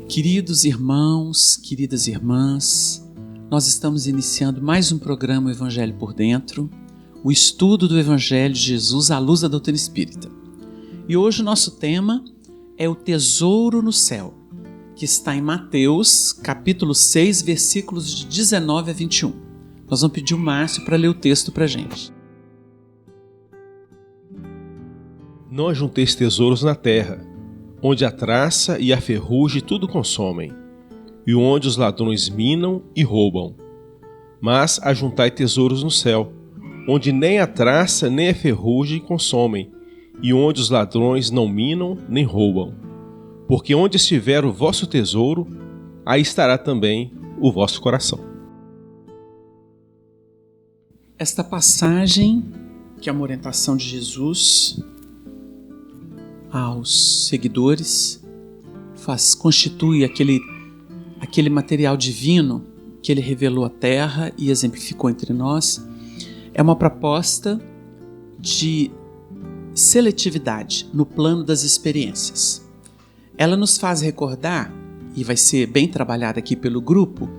Queridos irmãos, queridas irmãs, nós estamos iniciando mais um programa Evangelho por Dentro, o estudo do Evangelho de Jesus à luz da doutrina espírita. E hoje o nosso tema é o tesouro no céu, que está em Mateus, capítulo 6, versículos de 19 a 21. Nós vamos pedir o Márcio para ler o texto para a gente. Não ajunteis tesouros na terra, onde a traça e a ferrugem tudo consomem, e onde os ladrões minam e roubam. Mas ajuntai tesouros no céu, onde nem a traça nem a ferrugem consomem, e onde os ladrões não minam nem roubam. Porque onde estiver o vosso tesouro, aí estará também o vosso coração. Esta passagem, que é uma orientação de Jesus aos seguidores, constitui aquele material divino que ele revelou à terra e exemplificou entre nós. É uma proposta de seletividade no plano das experiências. Ela nos faz recordar, e vai ser bem trabalhada aqui pelo grupo,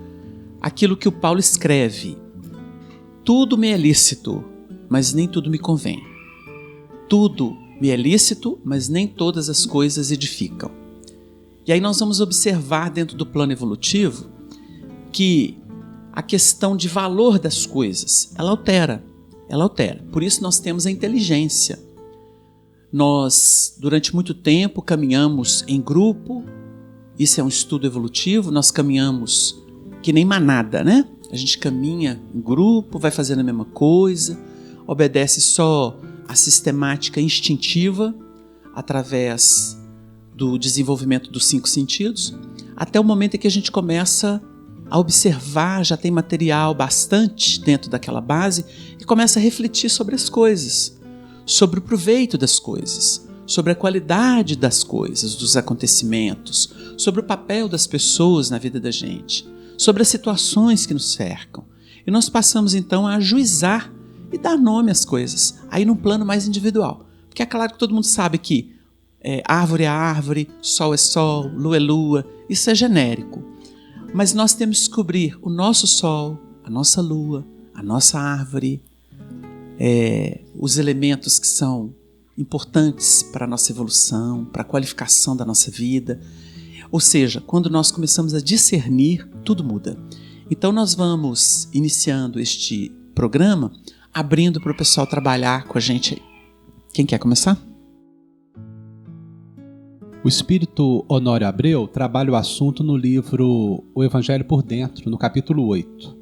aquilo que o Paulo escreve: tudo me é lícito, mas nem tudo me convém. Tudo me é lícito, mas nem todas as coisas edificam. E aí nós vamos observar dentro do plano evolutivo que a questão de valor das coisas, ela altera. Por isso nós temos a inteligência. Nós, durante muito tempo, caminhamos em grupo. Isso é um estudo evolutivo. Nós caminhamos que nem manada, né? A gente caminha em grupo, vai fazendo a mesma coisa, obedece só a sistemática instintiva através do desenvolvimento dos 5 sentidos, até o momento em que a gente começa a observar, já tem material bastante dentro daquela base e começa a refletir sobre as coisas, sobre o proveito das coisas, sobre a qualidade das coisas, dos acontecimentos, sobre o papel das pessoas na vida da gente, sobre as situações que nos cercam. E nós passamos então a ajuizar e dar nome às coisas, aí num plano mais individual. Porque é claro que todo mundo sabe que árvore é árvore, sol é sol, lua é lua, isso é genérico. Mas nós temos que descobrir o nosso sol, a nossa lua, a nossa árvore, os elementos que são importantes para a nossa evolução, para a qualificação da nossa vida. Ou seja, quando nós começamos a discernir, tudo muda. Então nós vamos iniciando este programa abrindo para o pessoal trabalhar com a gente aí. Quem quer começar? O espírito Honório Abreu trabalha o assunto no livro O Evangelho por Dentro, no capítulo 8.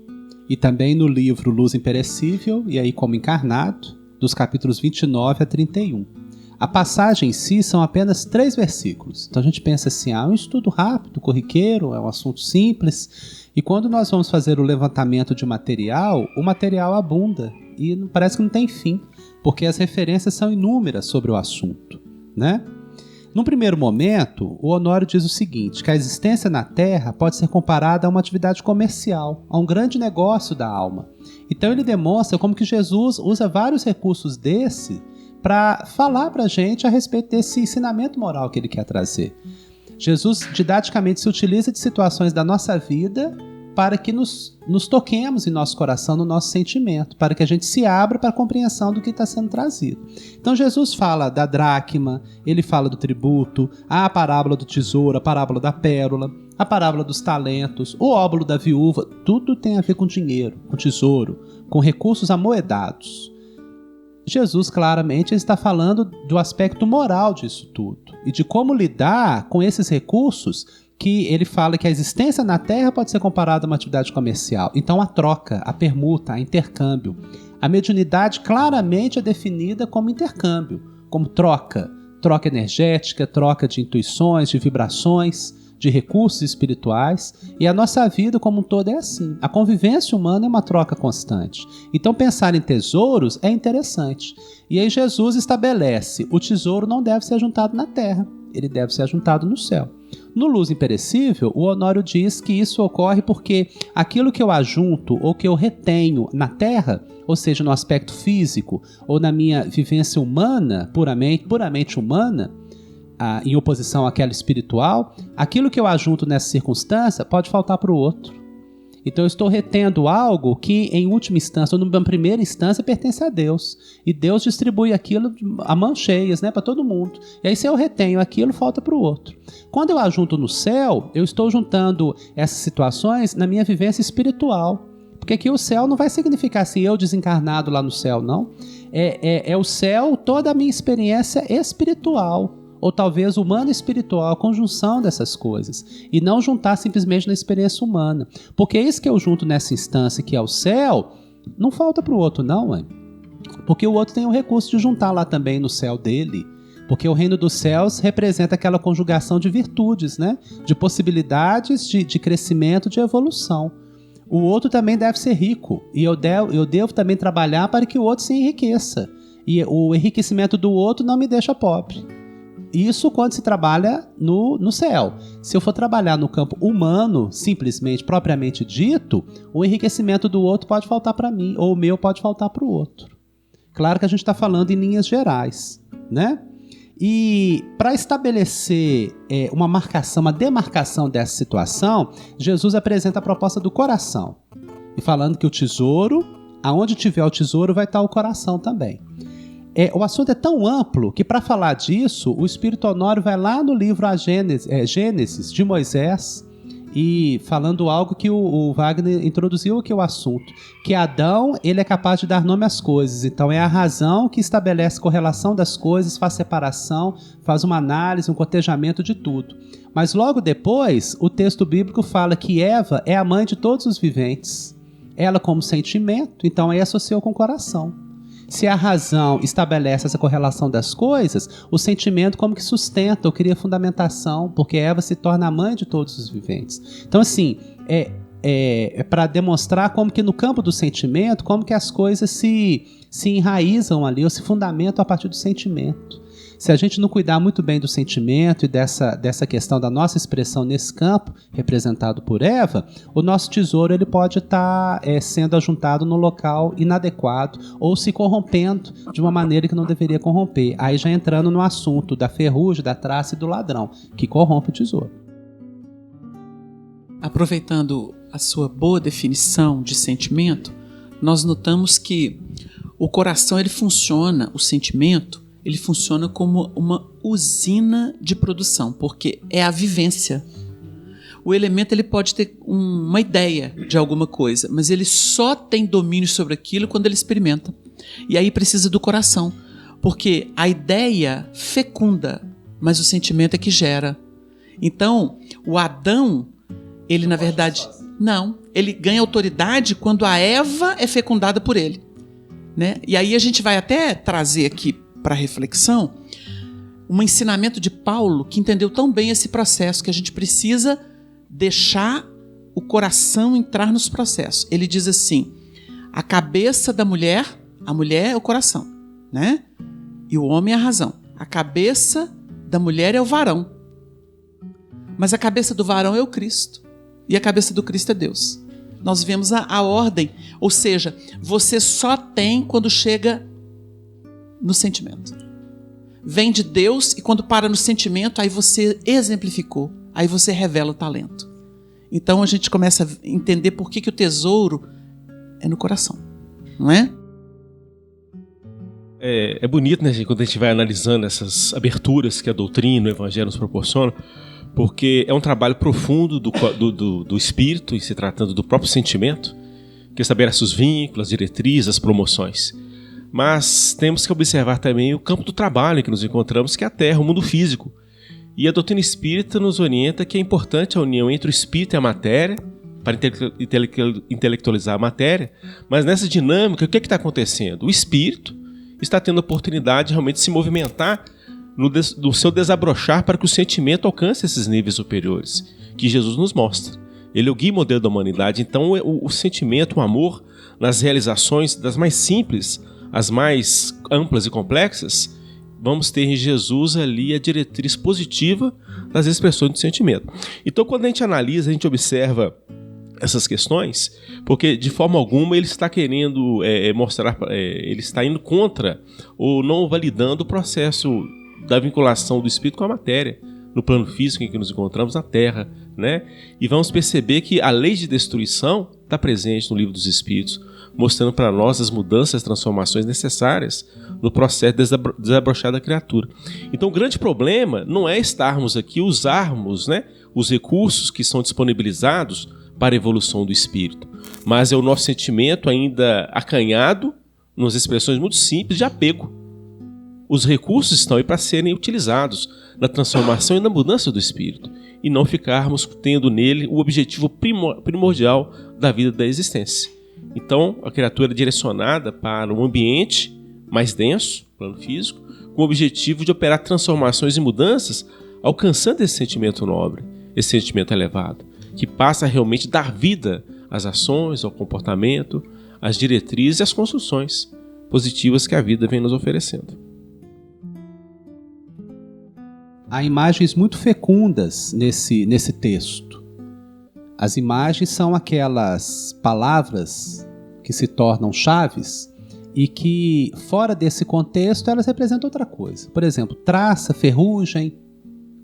E também no livro Luz Imperecível, e aí como encarnado, dos capítulos 29 a 31. A passagem em si são apenas 3 versículos. Então a gente pensa assim, um estudo rápido, corriqueiro, é um assunto simples. E quando nós vamos fazer o levantamento de material, o material abunda. E parece que não tem fim, porque as referências são inúmeras sobre o assunto, né? Num primeiro momento, o Honório diz o seguinte, que a existência na Terra pode ser comparada a uma atividade comercial, a um grande negócio da alma. Então ele demonstra como que Jesus usa vários recursos desse para falar para a gente a respeito desse ensinamento moral que ele quer trazer. Jesus didaticamente se utiliza de situações da nossa vida para que nos toquemos em nosso coração, no nosso sentimento, para que a gente se abra para a compreensão do que está sendo trazido. Então Jesus fala da dracma, ele fala do tributo, a parábola do tesouro, a parábola da pérola, a parábola dos talentos, o óbolo da viúva, tudo tem a ver com dinheiro, com tesouro, com recursos amoedados. Jesus claramente está falando do aspecto moral disso tudo e de como lidar com esses recursos que ele fala que a existência na Terra pode ser comparada a uma atividade comercial. Então a troca, a permuta, a intercâmbio. A mediunidade claramente é definida como intercâmbio, como troca energética, troca de intuições, de vibrações, de recursos espirituais. E a nossa vida como um todo é assim. A convivência humana é uma troca constante. Então pensar em tesouros é interessante. E aí Jesus estabelece, o tesouro não deve ser ajuntado na Terra, ele deve ser ajuntado no céu. No Luz Imperecível, o Honório diz que isso ocorre porque aquilo que eu ajunto ou que eu retenho na Terra, ou seja, no aspecto físico ou na minha vivência humana, puramente humana, em oposição àquela espiritual, aquilo que eu ajunto nessa circunstância pode faltar para o outro. Então eu estou retendo algo que em última instância, ou numa primeira instância, pertence a Deus. E Deus distribui aquilo a mãos cheias, né, para todo mundo. E aí se eu retenho aquilo, falta para o outro. Quando eu ajunto no céu, eu estou juntando essas situações na minha vivência espiritual. Porque aqui o céu não vai significar assim, eu desencarnado lá no céu, não. É o céu, toda a minha experiência espiritual. Ou talvez humana e espiritual, a conjunção dessas coisas. E não juntar simplesmente na experiência humana. Porque isso que eu junto nessa instância, que é o céu, não falta para o outro, não, é? Porque o outro tem o recurso de juntar lá também no céu dele. Porque o reino dos céus representa aquela conjugação de virtudes, né? De possibilidades de crescimento, de evolução. O outro também deve ser rico. E eu devo também trabalhar para que o outro se enriqueça. E o enriquecimento do outro não me deixa pobre. Isso quando se trabalha no céu. Se eu for trabalhar no campo humano, simplesmente, propriamente dito, o enriquecimento do outro pode faltar para mim, ou o meu pode faltar para o outro. Claro que a gente está falando em linhas gerais, né? E para estabelecer uma demarcação dessa situação, Jesus apresenta a proposta do coração. E falando que o tesouro, aonde tiver o tesouro, vai estar o coração também. O assunto é tão amplo que, para falar disso, o Espírito Honório vai lá no livro Gênesis de Moisés, e falando algo que o Wagner introduziu aqui o assunto, que Adão ele é capaz de dar nome às coisas, então é a razão que estabelece correlação das coisas, faz separação, faz uma análise, um cotejamento de tudo. Mas logo depois, o texto bíblico fala que Eva é a mãe de todos os viventes. Ela como sentimento, então aí associou com o coração. Se a razão estabelece essa correlação das coisas, o sentimento como que sustenta ou cria fundamentação, porque Eva se torna a mãe de todos os viventes. Então, assim, é para demonstrar como que no campo do sentimento, como que as coisas se enraizam ali, ou se fundamentam a partir do sentimento. Se a gente não cuidar muito bem do sentimento e dessa questão da nossa expressão nesse campo, representado por Eva, o nosso tesouro ele pode estar sendo ajuntado no local inadequado ou se corrompendo de uma maneira que não deveria corromper. Aí já entrando no assunto da ferrugem, da traça e do ladrão, que corrompe o tesouro. Aproveitando a sua boa definição de sentimento, nós notamos que o coração ele funciona, o sentimento, ele funciona como uma usina de produção, porque é a vivência. O elemento ele pode ter uma ideia de alguma coisa, mas ele só tem domínio sobre aquilo quando ele experimenta. E aí precisa do coração, porque a ideia fecunda, mas o sentimento é que gera. Então, o Adão, ele na verdade, não, ele ganha autoridade quando a Eva é fecundada por ele, né? E aí a gente vai até trazer aqui para reflexão, um ensinamento de Paulo que entendeu tão bem esse processo, que a gente precisa deixar o coração entrar nos processos. Ele diz assim, a cabeça da mulher, a mulher é o coração, né? E o homem é a razão. A cabeça da mulher é o varão. Mas a cabeça do varão é o Cristo. E a cabeça do Cristo é Deus. Nós vemos a ordem, ou seja, você só tem quando chega no sentimento. Vem de Deus e quando para no sentimento, aí você exemplificou, aí você revela o talento. Então a gente começa a entender por que o tesouro é no coração, não é? É bonito, né, gente, quando a gente vai analisando essas aberturas que a doutrina, o evangelho nos proporciona, porque é um trabalho profundo do espírito, e se tratando do próprio sentimento, que estabelece os vínculos, as diretrizes, as promoções. Mas temos que observar também o campo do trabalho em que nos encontramos, que é a Terra, o mundo físico. E a doutrina espírita nos orienta que é importante a união entre o espírito e a matéria, para intelectualizar a matéria, mas nessa dinâmica, o que está acontecendo? O espírito está tendo a oportunidade de realmente se movimentar no seu desabrochar para que o sentimento alcance esses níveis superiores, que Jesus nos mostra. Ele é o guia e modelo da humanidade, então o sentimento, o amor, nas realizações das mais simples, as mais amplas e complexas, vamos ter em Jesus ali a diretriz positiva das expressões do sentimento. Então, quando a gente analisa, a gente observa essas questões, porque de forma alguma ele está querendo mostrar, ele está indo contra ou não validando o processo da vinculação do espírito com a matéria, no plano físico em que nos encontramos, na Terra, né? E vamos perceber que a lei de destruição está presente no Livro dos Espíritos, mostrando para nós as mudanças, as transformações necessárias no processo de desabrochar da criatura. Então o grande problema não é estarmos aqui, usarmos, né, os recursos que são disponibilizados para a evolução do espírito, mas é o nosso sentimento ainda acanhado, nas expressões muito simples, de apego. Os recursos estão aí para serem utilizados na transformação e na mudança do espírito, e não ficarmos tendo nele o objetivo primordial da vida da existência. Então, a criatura é direcionada para um ambiente mais denso, plano físico, com o objetivo de operar transformações e mudanças, alcançando esse sentimento nobre, esse sentimento elevado, que passa a realmente dar vida às ações, ao comportamento, às diretrizes e às construções positivas que a vida vem nos oferecendo. Há imagens muito fecundas nesse texto. As imagens são aquelas palavras que se tornam chaves e que, fora desse contexto, elas representam outra coisa. Por exemplo, traça, ferrugem.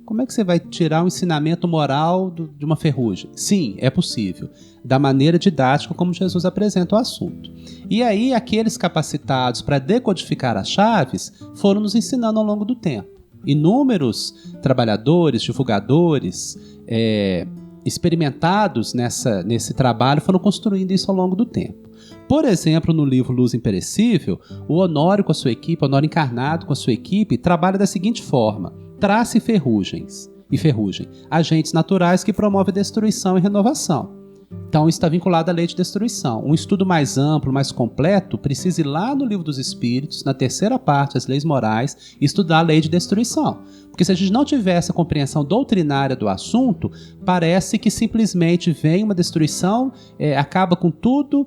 Como é que você vai tirar o ensinamento moral de uma ferrugem? Sim, é possível, da maneira didática como Jesus apresenta o assunto. E aí, aqueles capacitados para decodificar as chaves foram nos ensinando ao longo do tempo. Inúmeros trabalhadores, divulgadores, experimentados nesse trabalho foram construindo isso ao longo do tempo. Por exemplo, no livro Luz Imperecível, o Honório com a sua equipe, o Honório encarnado com a sua equipe, trabalha da seguinte forma: traça e ferrugem, agentes naturais que promovem destruição e renovação. Então, isso está vinculado à lei de destruição. Um estudo mais amplo, mais completo, precisa ir lá no Livro dos Espíritos, na terceira parte, as leis morais, e estudar a lei de destruição. Porque se a gente não tiver essa compreensão doutrinária do assunto, parece que simplesmente vem uma destruição, acaba com tudo,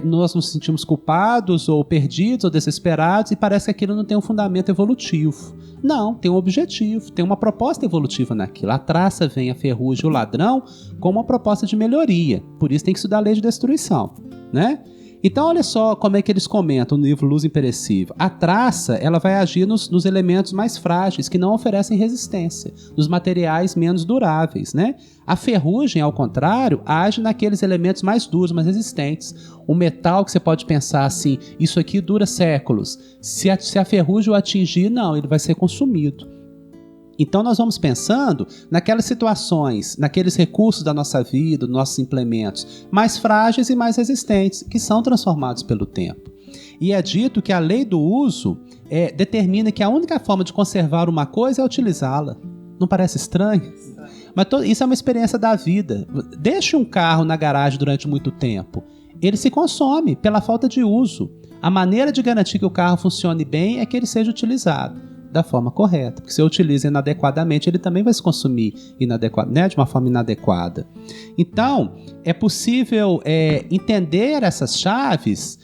nós nos sentimos culpados, ou perdidos, ou desesperados, e parece que aquilo não tem um fundamento evolutivo. Não, tem um objetivo, tem uma proposta evolutiva naquilo. A traça vem, a ferrugem, o ladrão, com uma proposta de melhoria. Por isso tem que estudar a lei de destruição, né? Então olha só como é que eles comentam no livro Luz Imperecível. A traça, ela vai agir nos elementos mais frágeis, que não oferecem resistência, nos materiais menos duráveis, né? A ferrugem, ao contrário, age naqueles elementos mais duros, mais resistentes. O metal que você pode pensar assim, isso aqui dura séculos. Se a ferrugem o atingir, não, ele vai ser consumido. Então nós vamos pensando naquelas situações, naqueles recursos da nossa vida, dos nossos implementos, mais frágeis e mais resistentes, que são transformados pelo tempo. E é dito que a lei do uso determina que a única forma de conservar uma coisa é utilizá-la. Não parece estranho? Mas isso é uma experiência da vida. Deixe um carro na garagem durante muito tempo. Ele se consome pela falta de uso. A maneira de garantir que o carro funcione bem é que ele seja utilizado da forma correta, porque se eu utilizo inadequadamente, ele também vai se consumir de uma forma inadequada. Então, é possível entender essas chaves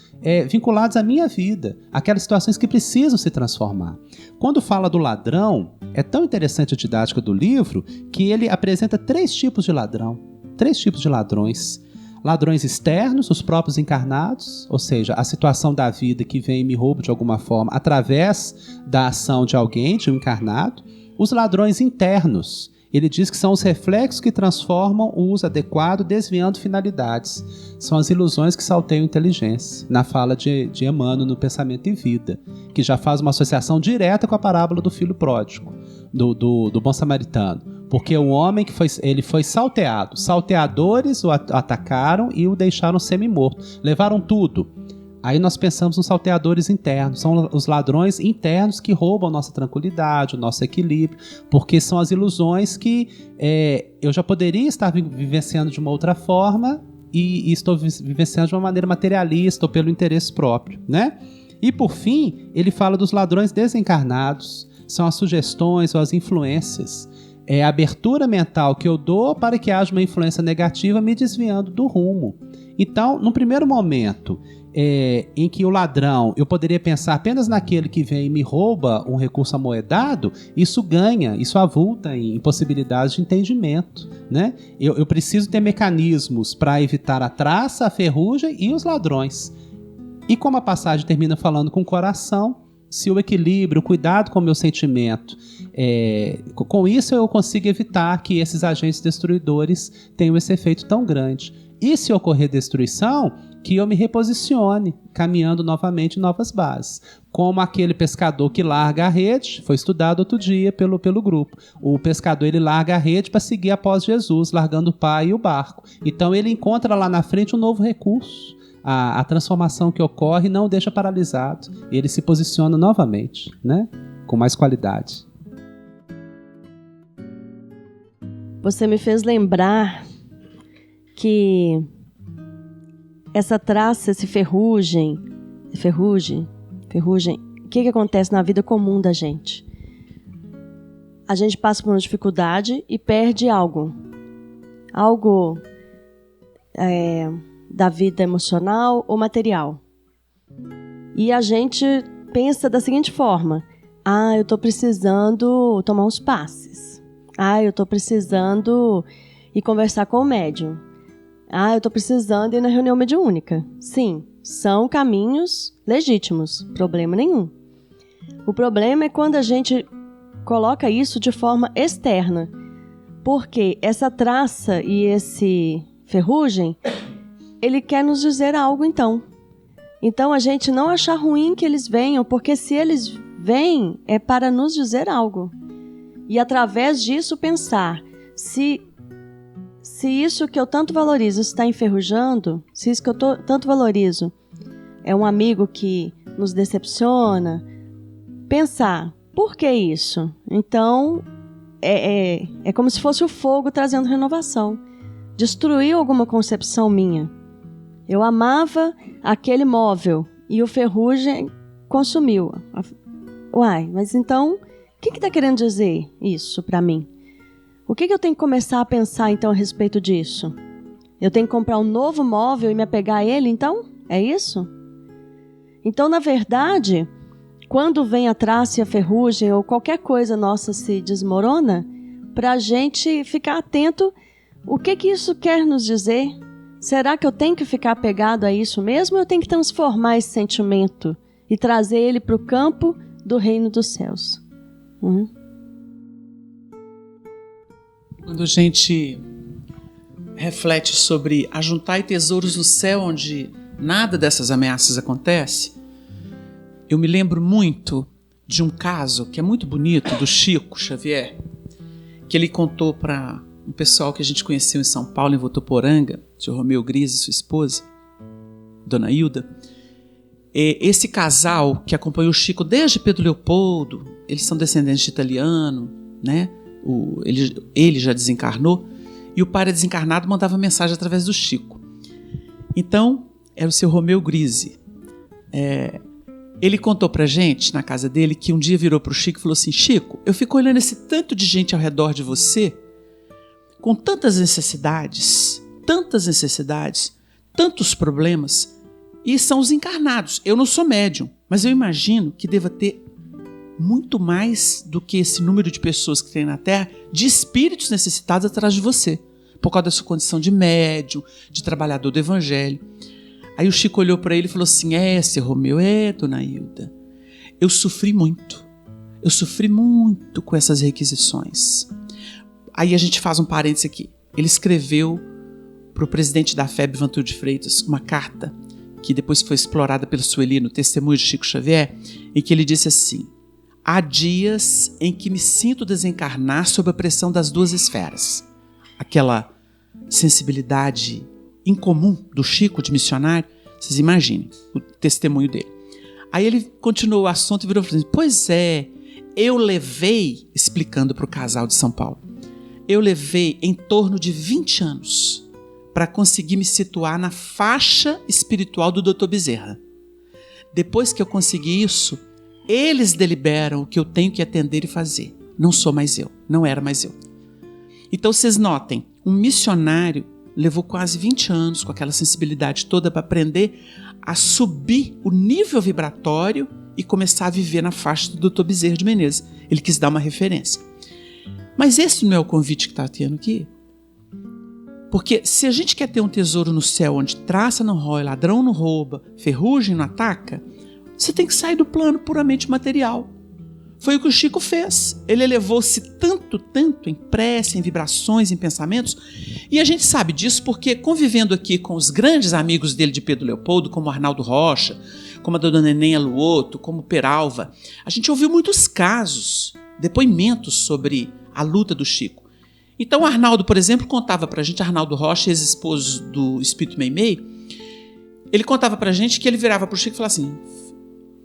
vinculadas à minha vida, aquelas situações que precisam se transformar. Quando fala do ladrão, é tão interessante a didática do livro que ele apresenta 3 tipos de ladrão, 3 tipos de ladrões. Ladrões externos, os próprios encarnados, ou seja, a situação da vida que vem e me rouba de alguma forma através da ação de alguém, de um encarnado. Os ladrões internos, ele diz que são os reflexos que transformam o uso adequado, desviando finalidades. São as ilusões que salteiam inteligência, na fala de Emmanuel no Pensamento e Vida, que já faz uma associação direta com a parábola do filho pródigo, do bom samaritano. Porque o homem ele foi salteado. Salteadores o atacaram e o deixaram semi-morto. Levaram tudo. Aí nós pensamos nos salteadores internos. São os ladrões internos que roubam a nossa tranquilidade, o nosso equilíbrio. Porque são as ilusões que eu já poderia estar vivenciando de uma outra forma e estou vivenciando de uma maneira materialista ou pelo interesse próprio, né? E por fim, ele fala dos ladrões desencarnados. São as sugestões ou as influências. É a abertura mental que eu dou para que haja uma influência negativa me desviando do rumo. Então, no primeiro momento em que o ladrão, eu poderia pensar apenas naquele que vem e me rouba um recurso amoedado, isso avulta em possibilidades de entendimento, né? Eu preciso ter mecanismos para evitar a traça, a ferrugem e os ladrões. E como a passagem termina falando com o coração, se o equilíbrio, o cuidado com o meu sentimento, com isso eu consigo evitar que esses agentes destruidores tenham esse efeito tão grande. E se ocorrer destruição, que eu me reposicione, caminhando novamente em novas bases. Como aquele pescador que larga a rede, foi estudado outro dia pelo grupo. O pescador, ele larga a rede para seguir após Jesus, largando o pai e o barco. Então ele encontra lá na frente um novo recurso. A transformação que ocorre não o deixa paralisado. Ele se posiciona novamente, né? Com mais qualidade. Você me fez lembrar que essa traça, esse ferrugem, o que acontece na vida comum da gente? A gente passa por uma dificuldade e perde algo da vida emocional ou material. E a gente pensa da seguinte forma: eu estou precisando tomar uns passes. Eu estou precisando ir conversar com o médium. Eu estou precisando ir na reunião mediúnica. Sim, são caminhos legítimos, problema nenhum. O problema é quando a gente coloca isso de forma externa, porque essa traça e esse ferrugem, ele quer nos dizer algo então. Então a gente não achar ruim que eles venham, porque se eles vêm é para nos dizer algo. E através disso pensar, se isso que eu tanto valorizo está enferrujando, se isso que eu tanto valorizo é um amigo que nos decepciona, pensar, por que isso? Então, é como se fosse o fogo trazendo renovação. Destruiu alguma concepção minha. Eu amava aquele móvel e o ferrugem consumiu. Mas então, o que está querendo dizer isso para mim? O que eu tenho que começar a pensar, então, a respeito disso? Eu tenho que comprar um novo móvel e me apegar a ele, então? É isso? Então, na verdade, quando vem a traça e a ferrugem ou qualquer coisa nossa se desmorona, para a gente ficar atento, o que isso quer nos dizer? Será que eu tenho que ficar apegado a isso mesmo ou eu tenho que transformar esse sentimento e trazer ele para o campo do reino dos céus? Quando a gente reflete sobre ajuntar tesouros no céu onde nada dessas ameaças acontece, eu me lembro muito de um caso que é muito bonito do Chico Xavier, que ele contou para um pessoal que a gente conheceu em São Paulo, em Votuporanga, seu Romeu Grise e sua esposa, Dona Hilda. Esse casal que acompanhou o Chico desde Pedro Leopoldo, eles são descendentes de italiano, né? Ele já desencarnou e o pai desencarnado mandava mensagem através do Chico. Então, era o seu Romeu Grise. Ele contou pra gente, na casa dele, que um dia virou pro Chico e falou assim: Chico, eu fico olhando esse tanto de gente ao redor de você, com tantas necessidades, tantos problemas, e são os encarnados. Eu não sou médium, mas eu imagino que deva ter muito mais do que esse número de pessoas que tem na Terra, de espíritos necessitados atrás de você, por causa da sua condição de médium, de trabalhador do Evangelho. Aí o Chico olhou para ele e falou assim: seu Romeu, Dona Hilda, eu sofri muito com essas requisições. Aí a gente faz um parênteses aqui. Ele escreveu para o presidente da FEB, Vantuil de Freitas, uma carta que depois foi explorada pelo Sueli no Testemunho de Chico Xavier, em que ele disse assim: há dias em que me sinto desencarnar sob a pressão das duas esferas. Aquela sensibilidade incomum do Chico de missionário, vocês imaginem o testemunho dele. Aí ele continuou o assunto e virou e falou assim: pois eu levei, explicando para o casal de São Paulo, eu levei em torno de 20 anos para conseguir me situar na faixa espiritual do Dr. Bezerra. Depois que eu consegui isso, eles deliberam o que eu tenho que atender e fazer. Não sou mais eu, não era mais eu. Então vocês notem, um missionário levou quase 20 anos com aquela sensibilidade toda para aprender a subir o nível vibratório e começar a viver na faixa do Dr. Bezerra de Menezes. Ele quis dar uma referência. Mas esse não é o convite que está tendo aqui. Porque se a gente quer ter um tesouro no céu onde traça não rói, ladrão não rouba, ferrugem não ataca, Você tem que sair do plano puramente material. Foi o que o Chico fez. Ele elevou-se tanto em prece, em vibrações, em pensamentos. E a gente sabe disso porque, convivendo aqui com os grandes amigos dele de Pedro Leopoldo, como Arnaldo Rocha, como a dona Neném Aluoto, como Peralva, a gente ouviu muitos casos, depoimentos sobre a luta do Chico. Então o Arnaldo, por exemplo, contava pra gente, Arnaldo Rocha, ex-esposo do Espírito Meimei, ele contava pra gente que ele virava pro Chico e falava assim: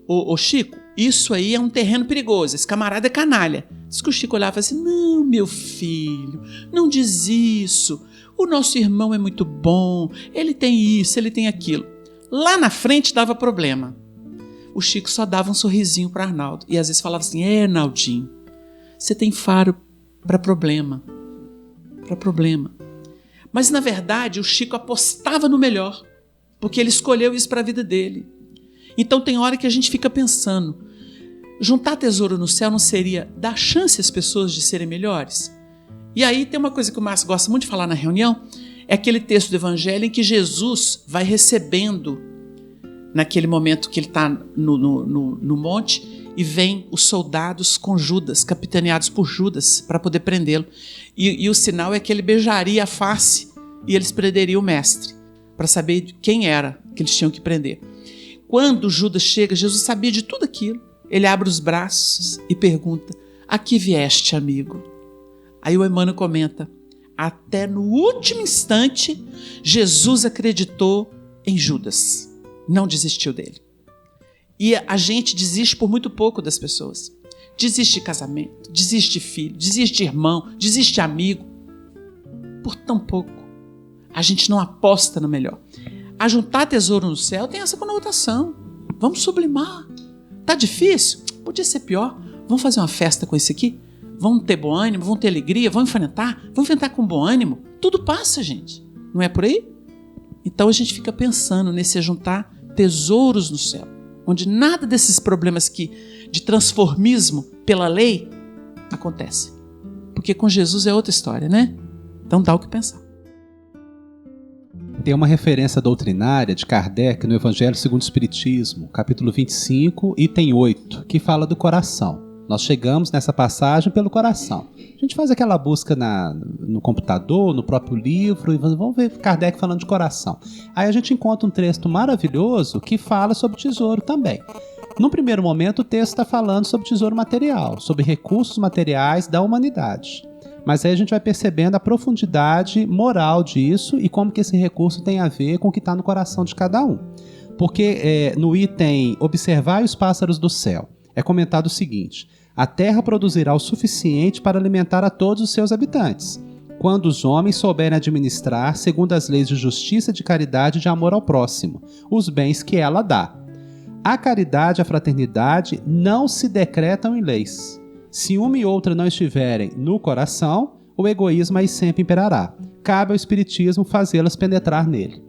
Ô Chico, isso aí é um terreno perigoso, esse camarada é canalha. Diz que o Chico olhava assim: não, meu filho, não diz isso, o nosso irmão é muito bom, ele tem isso, ele tem aquilo. Lá na frente dava problema. O Chico só dava um sorrisinho para Arnaldo e às vezes falava assim: Arnaldinho, você tem faro para problema. Mas na verdade o Chico apostava no melhor, porque ele escolheu isso para a vida dele. Então tem hora que a gente fica pensando, juntar tesouro no céu não seria dar chance às pessoas de serem melhores? E aí tem uma coisa que o Márcio gosta muito de falar na reunião, é aquele texto do Evangelho em que Jesus vai recebendo, naquele momento que ele está no monte, e vem os soldados com Judas, capitaneados por Judas, para poder prendê-lo. E o sinal é que ele beijaria a face e eles prenderiam o mestre, para saber quem era que eles tinham que prender. Quando Judas chega, Jesus sabia de tudo aquilo. Ele abre os braços e pergunta: a que vieste, amigo? Aí o Emmanuel comenta: até no último instante, Jesus acreditou em Judas. Não desistiu dele. E a gente desiste por muito pouco das pessoas. Desiste de casamento, desiste de filho, desiste de irmão, desiste de amigo. Por tão pouco. A gente não aposta no melhor. Ajuntar tesouro no céu tem essa conotação. Vamos sublimar. Tá difícil? Podia ser pior. Vamos fazer uma festa com isso aqui? Vamos ter bom ânimo, vamos ter alegria, vamos enfrentar com bom ânimo. Tudo passa, gente. Não é por aí? Então a gente fica pensando nesse ajuntar tesouros no céu, onde nada desses problemas de transformismo pela lei acontece. Porque com Jesus é outra história, né? Então dá o que pensar. Tem uma referência doutrinária de Kardec no Evangelho segundo o Espiritismo, capítulo 25, item 8, que fala do coração. Nós chegamos nessa passagem pelo coração. A gente faz aquela busca no computador, no próprio livro, e vamos ver Kardec falando de coração. Aí a gente encontra um texto maravilhoso que fala sobre tesouro também. No primeiro momento, o texto está falando sobre tesouro material, sobre recursos materiais da humanidade. Mas aí a gente vai percebendo a profundidade moral disso e como que esse recurso tem a ver com o que está no coração de cada um. Porque no item observar os pássaros do céu, é comentado o seguinte: a terra produzirá o suficiente para alimentar a todos os seus habitantes, quando os homens souberem administrar, segundo as leis de justiça, de caridade e de amor ao próximo, os bens que ela dá. A caridade e a fraternidade não se decretam em leis. Se uma e outra não estiverem no coração, o egoísmo aí sempre imperará. Cabe ao Espiritismo fazê-las penetrar nele.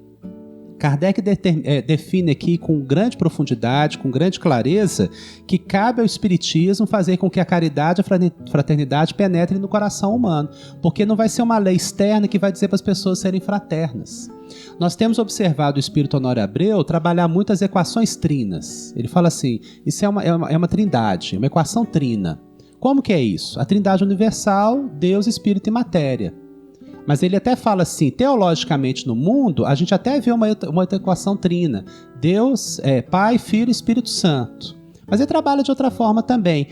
Kardec define aqui com grande profundidade, com grande clareza, que cabe ao Espiritismo fazer com que a caridade e a fraternidade penetrem no coração humano, porque não vai ser uma lei externa que vai dizer para as pessoas serem fraternas. Nós temos observado o Espírito Honório Abreu trabalhar muitas equações trinas. Ele fala assim: isso é uma trindade, uma equação trina. Como que é isso? A trindade universal, Deus, Espírito e matéria. Mas ele até fala assim, teologicamente no mundo, a gente até vê uma equação trina. Deus, Pai, Filho e Espírito Santo. Mas ele trabalha de outra forma também.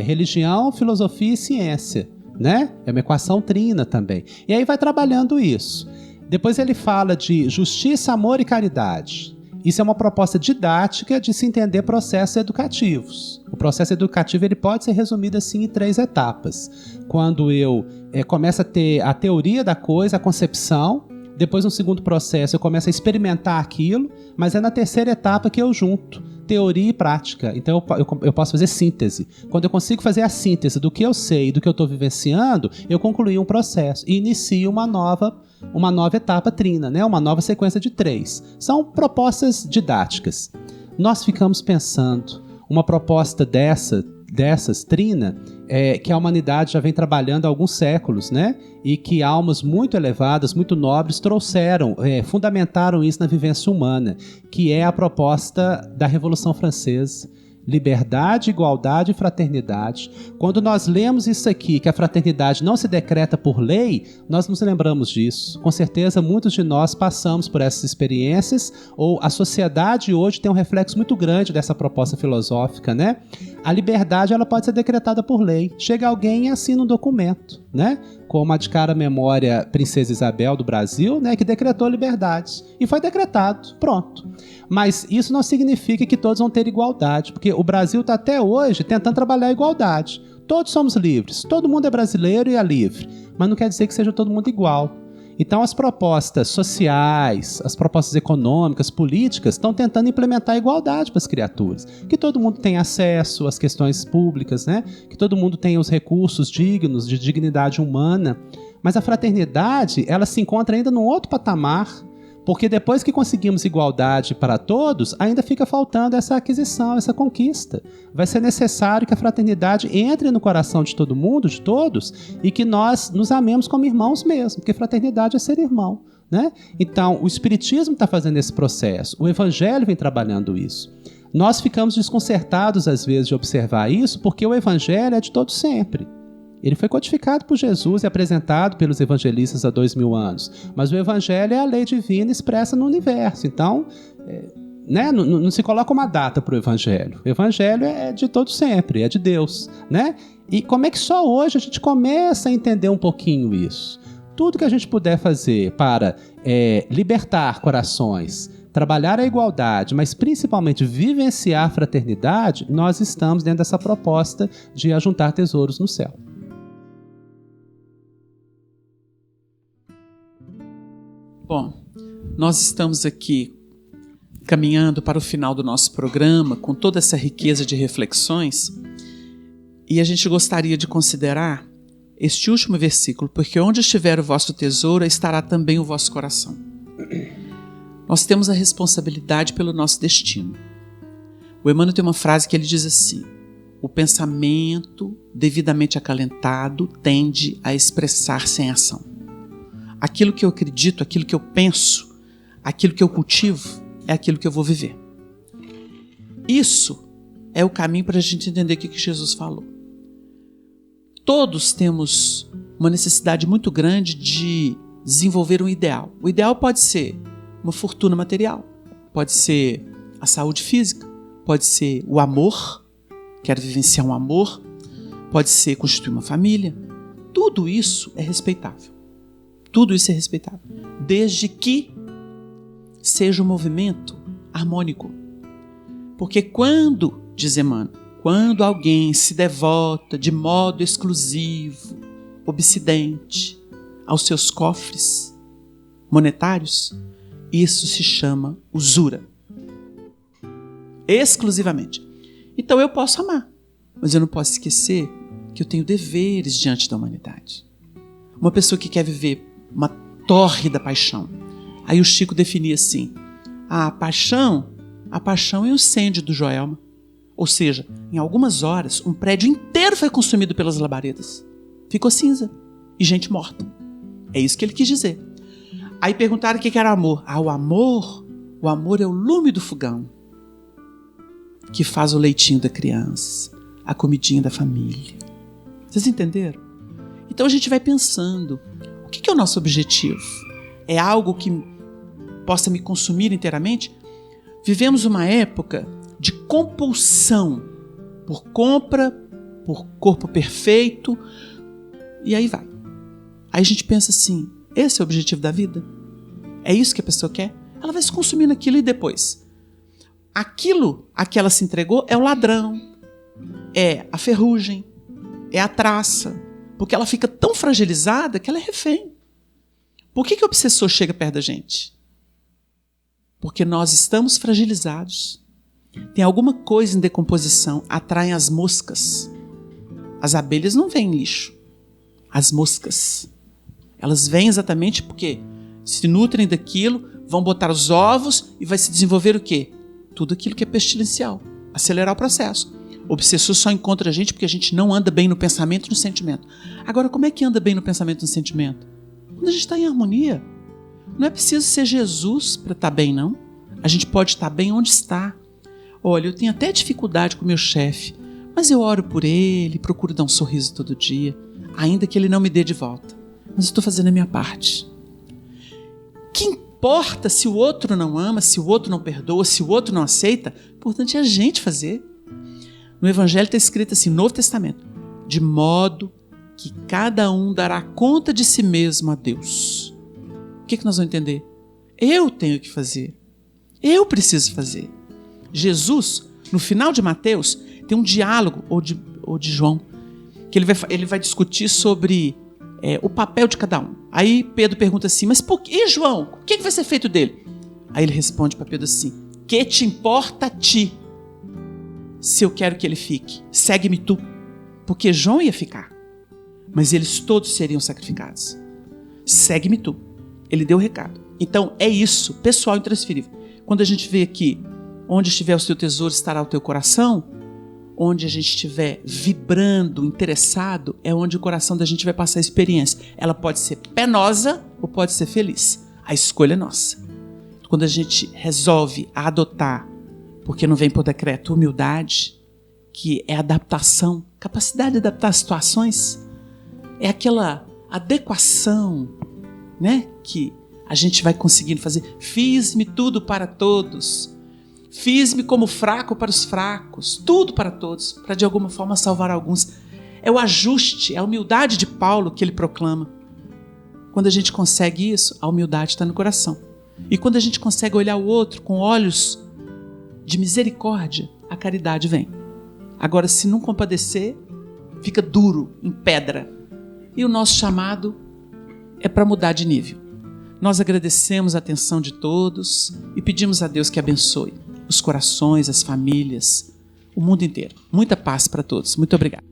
Religião, filosofia e ciência. Né? É uma equação trina também. E aí vai trabalhando isso. Depois ele fala de justiça, amor e caridade. Isso é uma proposta didática de se entender processos educativos. O processo educativo ele pode ser resumido assim em 3 etapas. Quando eu começo a ter a teoria da coisa, a concepção, depois no segundo processo eu começo a experimentar aquilo, mas é na terceira etapa que eu junto teoria e prática. Então eu posso fazer síntese. Quando eu consigo fazer a síntese do que eu sei e do que eu estou vivenciando, eu concluí um processo e inicio uma nova etapa trina, né? Uma nova sequência de 3. São propostas didáticas. Nós ficamos pensando, uma proposta dessa, dessas, trina, que a humanidade já vem trabalhando há alguns séculos, né? E que almas muito elevadas, muito nobres, trouxeram, fundamentaram isso na vivência humana, que é a proposta da Revolução Francesa. Liberdade, igualdade e fraternidade. Quando nós lemos isso aqui, que a fraternidade não se decreta por lei, nós nos lembramos disso. Com certeza, muitos de nós passamos por essas experiências, ou a sociedade hoje tem um reflexo muito grande dessa proposta filosófica, né? A liberdade, ela pode ser decretada por lei. Chega alguém e assina um documento, né? Como a de cara memória Princesa Isabel do Brasil, né? Que decretou liberdades. E foi decretado, pronto. Mas isso não significa que todos vão ter igualdade, porque o Brasil está até hoje tentando trabalhar a igualdade. Todos somos livres, todo mundo é brasileiro e é livre, mas não quer dizer que seja todo mundo igual. Então as propostas sociais, as propostas econômicas, políticas, estão tentando implementar a igualdade para as criaturas. Que todo mundo tenha acesso às questões públicas, né? Que todo mundo tenha os recursos dignos, de dignidade humana. Mas a fraternidade, ela se encontra ainda num outro patamar, porque depois que conseguimos igualdade para todos, ainda fica faltando essa aquisição, essa conquista. Vai ser necessário que a fraternidade entre no coração de todo mundo, de todos, e que nós nos amemos como irmãos mesmo, porque fraternidade é ser irmão, né? Então, o Espiritismo está fazendo esse processo, o Evangelho vem trabalhando isso. Nós ficamos desconcertados, às vezes, de observar isso, porque o Evangelho é de todo sempre. Ele foi codificado por Jesus e apresentado pelos evangelistas há 2000 anos. Mas o Evangelho é a lei divina expressa no universo. Então, né, não se coloca uma data para o Evangelho. O Evangelho é de todo sempre, é de Deus, né? E como é que só hoje a gente começa a entender um pouquinho isso? Tudo que a gente puder fazer para libertar corações, trabalhar a igualdade, mas principalmente vivenciar a fraternidade, nós estamos dentro dessa proposta de ajuntar tesouros no céu. Bom, nós estamos aqui caminhando para o final do nosso programa com toda essa riqueza de reflexões e a gente gostaria de considerar este último versículo, porque onde estiver o vosso tesouro, estará também o vosso coração. Nós temos a responsabilidade pelo nosso destino. O Emmanuel tem uma frase que ele diz assim: o pensamento devidamente acalentado tende a expressar-se em ação. Aquilo que eu acredito, aquilo que eu penso, aquilo que eu cultivo, é aquilo que eu vou viver. Isso é o caminho para a gente entender o que Jesus falou. Todos temos uma necessidade muito grande de desenvolver um ideal. O ideal pode ser uma fortuna material, pode ser a saúde física, pode ser o amor, quero vivenciar um amor, pode ser constituir uma família. Tudo isso é respeitável. Tudo isso é respeitável, desde que seja um movimento harmônico. Porque quando, diz Emmanuel, quando alguém se devota de modo exclusivo, obsidente, aos seus cofres monetários, isso se chama usura. Exclusivamente. Então eu posso amar, mas eu não posso esquecer que eu tenho deveres diante da humanidade. Uma pessoa que quer viver uma tórrida paixão. Aí o Chico definia assim: a paixão é o incêndio do Joelma. Ou seja, em algumas horas, um prédio inteiro foi consumido pelas labaredas. Ficou cinza e gente morta. É isso que ele quis dizer. Aí perguntaram o que era amor. O amor é o lume do fogão que faz o leitinho da criança, a comidinha da família. Vocês entenderam? Então a gente vai pensando, o que é o nosso objetivo? É algo que possa me consumir inteiramente? Vivemos uma época de compulsão por compra, por corpo perfeito, e aí vai. Aí a gente pensa assim, esse é o objetivo da vida? É isso que a pessoa quer? Ela vai se consumir naquilo e depois? Aquilo a que ela se entregou é o ladrão, é a ferrugem, é a traça, porque ela fica tão fragilizada que ela é refém. Por que o obsessor chega perto da gente? Porque nós estamos fragilizados. Tem alguma coisa em decomposição, atraem as moscas. As abelhas não vêm em lixo. As moscas. Elas vêm exatamente porque se nutrem daquilo, vão botar os ovos e vai se desenvolver o quê? Tudo aquilo que é pestilencial. Acelerar o processo. O obsessor só encontra a gente porque a gente não anda bem no pensamento e no sentimento. Agora, como é que anda bem no pensamento e no sentimento? Quando a gente está em harmonia. Não é preciso ser Jesus para estar bem, não. A gente pode estar bem onde está. Olha, eu tenho até dificuldade com o meu chefe, mas eu oro por ele, procuro dar um sorriso todo dia, ainda que ele não me dê de volta. Mas estou fazendo a minha parte. Que importa se o outro não ama, se o outro não perdoa, se o outro não aceita? O importante é a gente fazer. No Evangelho está escrito assim, Novo Testamento, de modo que cada um dará conta de si mesmo a Deus. O que nós vamos entender? Eu tenho que fazer. Eu preciso fazer. Jesus, no final de Mateus, tem um diálogo, ou de João, que ele vai discutir sobre o papel de cada um. Aí Pedro pergunta assim, mas por que, João? O que vai ser feito dele? Aí ele responde para Pedro assim, que te importa a ti se eu quero que ele fique? Segue-me tu. Porque João ia ficar, mas eles todos seriam sacrificados. Segue-me tu. Ele deu o recado. Então é isso, pessoal intransferível. Quando a gente vê aqui, onde estiver o seu tesouro estará o teu coração, onde a gente estiver vibrando, interessado, é onde o coração da gente vai passar a experiência. Ela pode ser penosa ou pode ser feliz. A escolha é nossa. Quando a gente resolve adotar, porque não vem por decreto, humildade, que é adaptação, capacidade de adaptar as situações, é aquela adequação, né, que a gente vai conseguindo fazer. Fiz-me tudo para todos. Fiz-me como fraco para os fracos. Tudo para todos, para de alguma forma salvar alguns. É o ajuste, é a humildade de Paulo que ele proclama. Quando a gente consegue isso, a humildade está no coração. E quando a gente consegue olhar o outro com olhos de misericórdia, a caridade vem. Agora, se não compadecer, fica duro, em pedra. E o nosso chamado é para mudar de nível. Nós agradecemos a atenção de todos e pedimos a Deus que abençoe os corações, as famílias, o mundo inteiro. Muita paz para todos. Muito obrigado.